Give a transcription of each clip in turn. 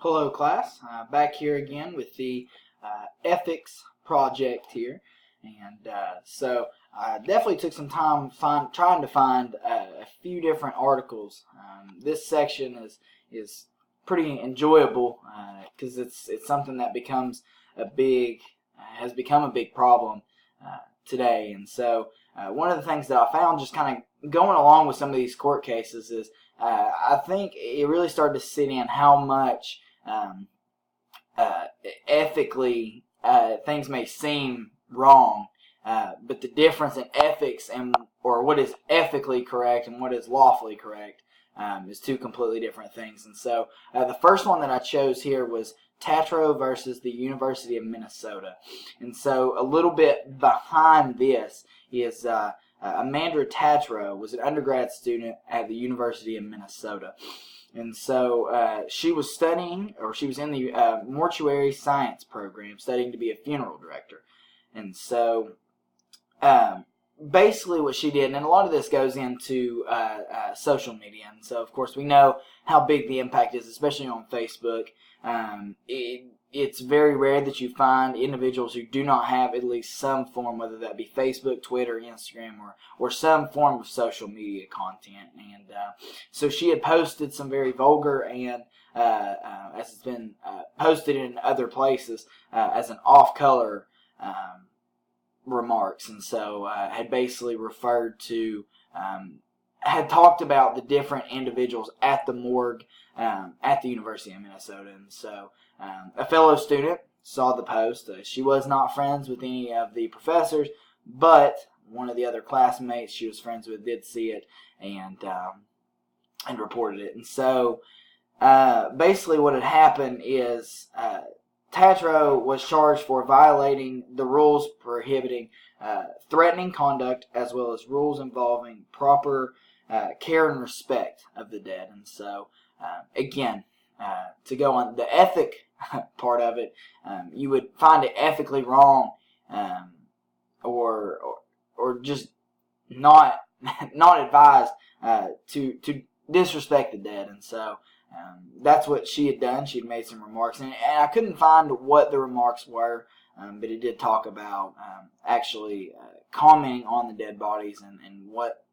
Hello class, back here again with the ethics project here, and so I definitely took some time trying to find a few different articles. This section is pretty enjoyable because it's something that has become a big problem today, and so one of the things that I found just kind of going along with some of these court cases is I think it really started to sit in how much ethically things may seem wrong, but the difference in ethics or what is ethically correct and what is lawfully correct is two completely different things. And so the first one that I chose here was Tatro versus the University of Minnesota. And so a little bit behind this is Amanda Tatro was an undergrad student at the University of Minnesota. And so she was studying, or she was in the mortuary science program, studying to be a funeral director. And so basically what she did, and a lot of this goes into social media. And so, of course, we know how big the impact is, especially on Facebook. It's very rare that you find individuals who do not have at least some form, whether that be Facebook, Twitter, Instagram, or some form of social media content. And so she had posted some very vulgar and, as it's been posted in other places, as an off-color remarks. And so had basically referred to, had talked about the different individuals at the morgue at the University of Minnesota. And so a fellow student saw the post. She was not friends with any of the professors, but one of the other classmates she was friends with did see it and reported it. And so basically what had happened is Tatro was charged for violating the rules prohibiting threatening conduct, as well as rules involving proper care and respect of the dead. And so again, to go on the ethic part of it, you would find it ethically wrong, or just not advised to disrespect the dead. And so that's what she had done. She had made some remarks, and I couldn't find what the remarks were, but it did talk about actually commenting on the dead bodies and what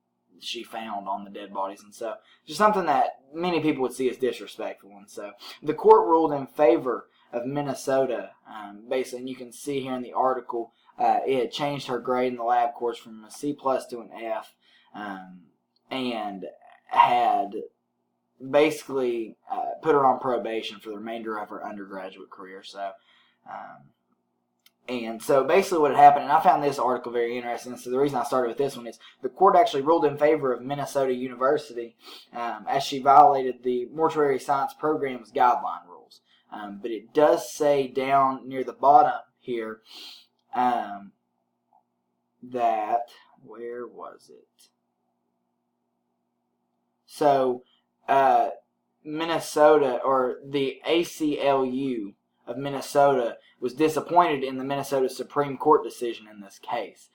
she found on the dead bodies. And so just something that many people would see as disrespectful. And so the court ruled in favor of Minnesota, basically, and you can see here in the article, it had changed her grade in the lab course from a C+ to an F, and had basically put her on probation for the remainder of her undergraduate career. So and so basically what had happened, and I found this article very interesting, so the reason I started with this one is the court actually ruled in favor of Minnesota University as she violated the mortuary science program's guideline rules. But it does say down near the bottom here that, where was it? So Minnesota, or the ACLU of Minnesota, was disappointed in the Minnesota Supreme Court decision in this case.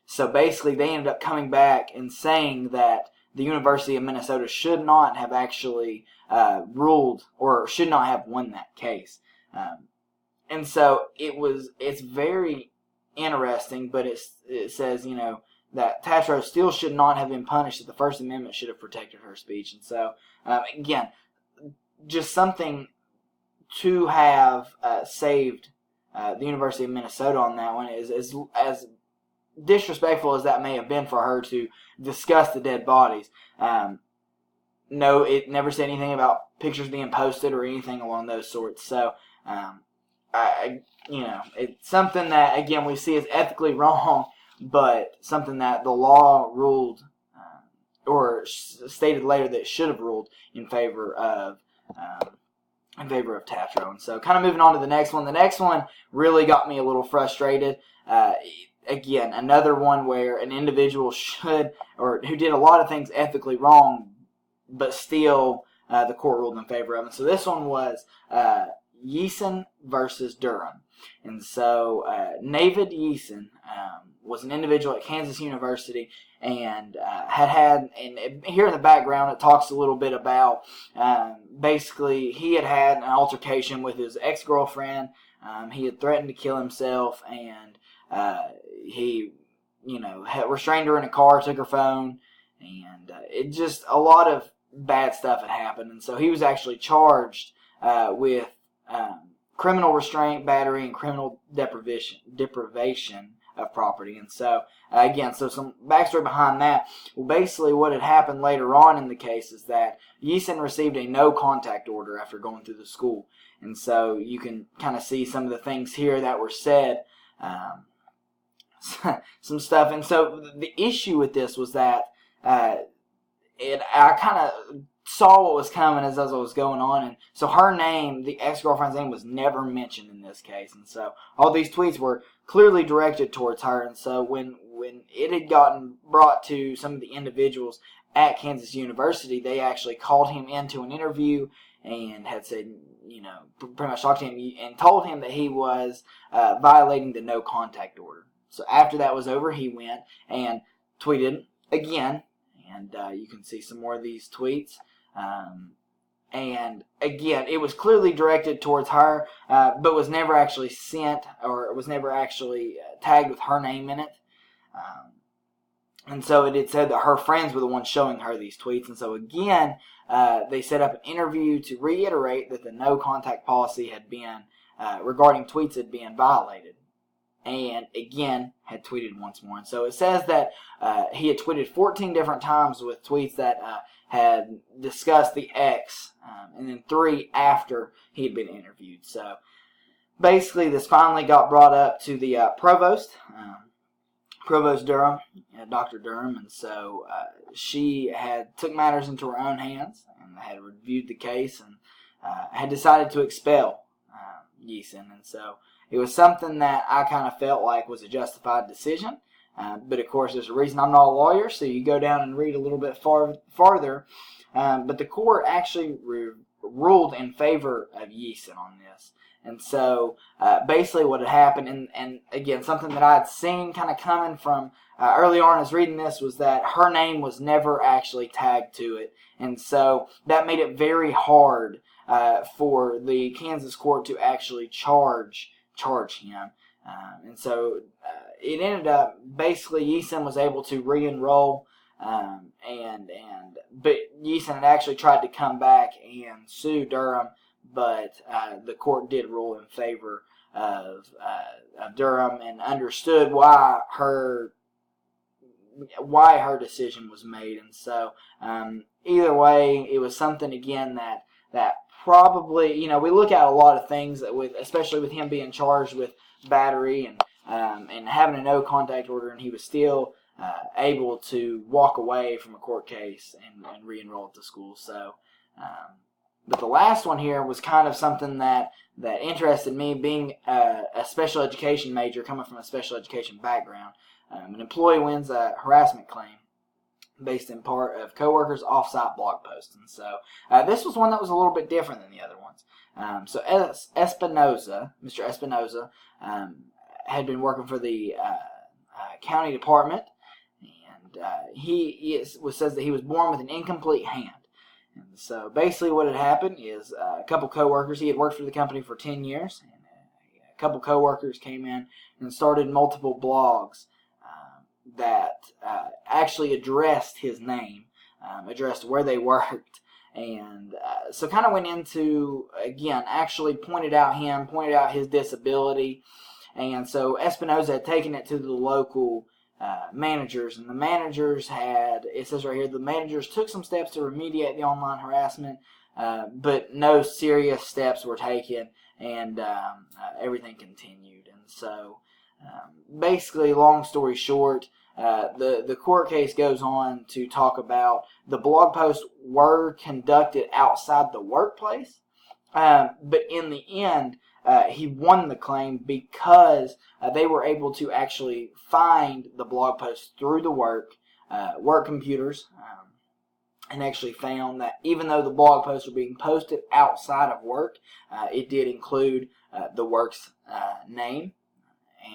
So basically they ended up coming back and saying that the University of Minnesota should not have actually ruled, or should not have won that case. And so it's very interesting, but it says, that Tatro still should not have been punished, that the First Amendment should have protected her speech. And so, again, just something to have saved the University of Minnesota on that one is as disrespectful as that may have been for her to discuss the dead bodies. No, it never said anything about pictures being posted or anything along those sorts. So, it's something that, again, we see as ethically wrong, but something that the law ruled or stated later that it should have ruled in favor of Tatro. And so kind of moving on to the next one. The next one really got me a little frustrated. Again, another one where an individual who did a lot of things ethically wrong, but still the court ruled in favor of him. So this one was Yeason versus Durham. And so Navid Yeason was an individual at Kansas University and and here in the background it talks a little bit about basically he had had an altercation with his ex-girlfriend. He had threatened to kill himself, and he, had restrained her in a car, took her phone, and it just, a lot of bad stuff had happened. And so he was actually charged with criminal restraint, battery, and criminal deprivation of property. And so, again, so some backstory behind that. Well, basically what had happened later on in the case is that Yeason received a no-contact order after going through the school. And so you can kind of see some of the things here that were said, some stuff. And so the issue with this was that I kind of saw what was coming as I was going on, and so her name, the ex-girlfriend's name, was never mentioned in this case, and so all these tweets were clearly directed towards her. And so when it had gotten brought to some of the individuals at Kansas University, they actually called him into an interview and had said, pretty much talked to him and told him that he was violating the no contact order. So after that was over, he went and tweeted again, and you can see some more of these tweets. And again, it was clearly directed towards her, but was never actually sent, or was never actually tagged with her name in it. And so it had said that her friends were the ones showing her these tweets. And so again, they set up an interview to reiterate that the no contact policy had been, regarding tweets, had been violated. And again, had tweeted once more. And so it says that he had tweeted 14 different times with tweets that had discussed the ex, and then 3 after he had been interviewed. So basically, this finally got brought up to the Provost Durham, Dr. Durham, and so she had took matters into her own hands and had reviewed the case and had decided to expel Yeason. And so it was something that I kind of felt like was a justified decision. But of course, there's a reason I'm not a lawyer, so you go down and read a little bit farther. But the court actually ruled in favor of Yeason on this. And so basically what had happened, and again, something that I had seen kind of coming from early on as reading this, was that her name was never actually tagged to it. And so that made it very hard for the Kansas court to actually charge him. And so it ended up, basically, Yeason was able to re-enroll, but Yeason had actually tried to come back and sue Durham, but the court did rule in favor of Durham and understood why her decision was made. And so either way, it was something, again, that probably, we look at a lot of things that especially with him being charged with battery and having a no contact order, and he was still able to walk away from a court case and re-enroll at the school. So, but the last one here was kind of something that interested me, being a special education major, coming from a special education background. An employee wins a harassment claim based in part of coworkers' off-site blog posts. And so this was one that was a little bit different than the other ones. So Espinoza, Mr. Espinoza, had been working for the county department, and he says that he was born with an incomplete hand. And so basically what had happened is a couple coworkers, he had worked for the company for 10 years, and a couple coworkers came in and started multiple blogs that actually addressed his name, addressed where they worked, and so kind of went into, again, actually pointed out his disability. And so Espinoza had taken it to the local managers, and the managers it says right here, the managers took some steps to remediate the online harassment, but no serious steps were taken, and everything continued. And so basically, long story short, the court case goes on to talk about the blog posts were conducted outside the workplace, but in the end, he won the claim because they were able to actually find the blog posts through the work computers, and actually found that even though the blog posts were being posted outside of work, it did include the work's name,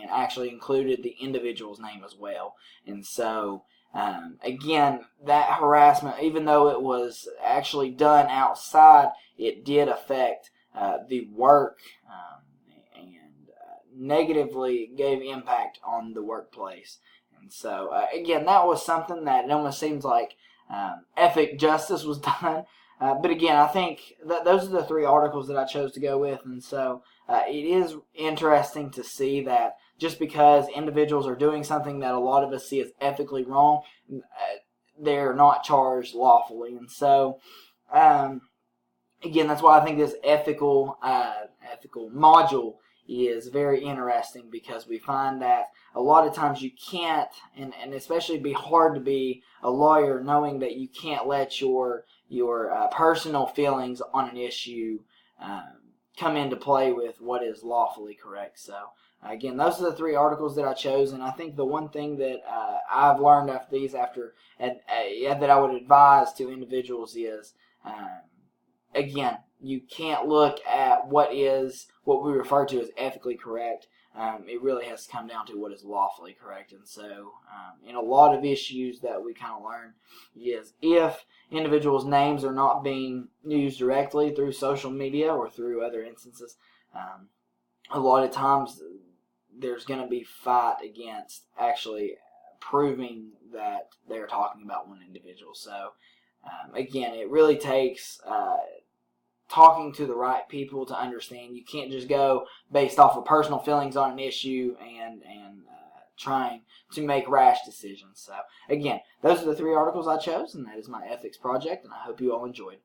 and actually included the individual's name as well. And so Again, that harassment, even though it was actually done outside, it did affect the work and negatively gave impact on the workplace. And so, again, that was something that it almost seems like ethic justice was done. But again, I think that those are the 3 articles that I chose to go with. And so it is interesting to see that just because individuals are doing something that a lot of us see as ethically wrong, they're not charged lawfully. And so, again, that's why I think this ethical module is very interesting, because we find that a lot of times you can't, and especially be hard to be a lawyer knowing that you can't let your personal feelings on an issue come into play with what is lawfully correct. So again, those are the 3 articles that I chose, and I think the one thing that I've learned after these, that I would advise to individuals is, again, you can't look at what we refer to as ethically correct. It really has to come down to what is lawfully correct. And so, in a lot of issues that we kind of learn is if individuals' names are not being used directly through social media or through other instances, a lot of times there's going to be fight against actually proving that they're talking about one individual. So, again, it really takes talking to the right people to understand. You can't just go based off of personal feelings on an issue and trying to make rash decisions. So again, those are the 3 articles I chose, and that is my ethics project, and I hope you all enjoyed.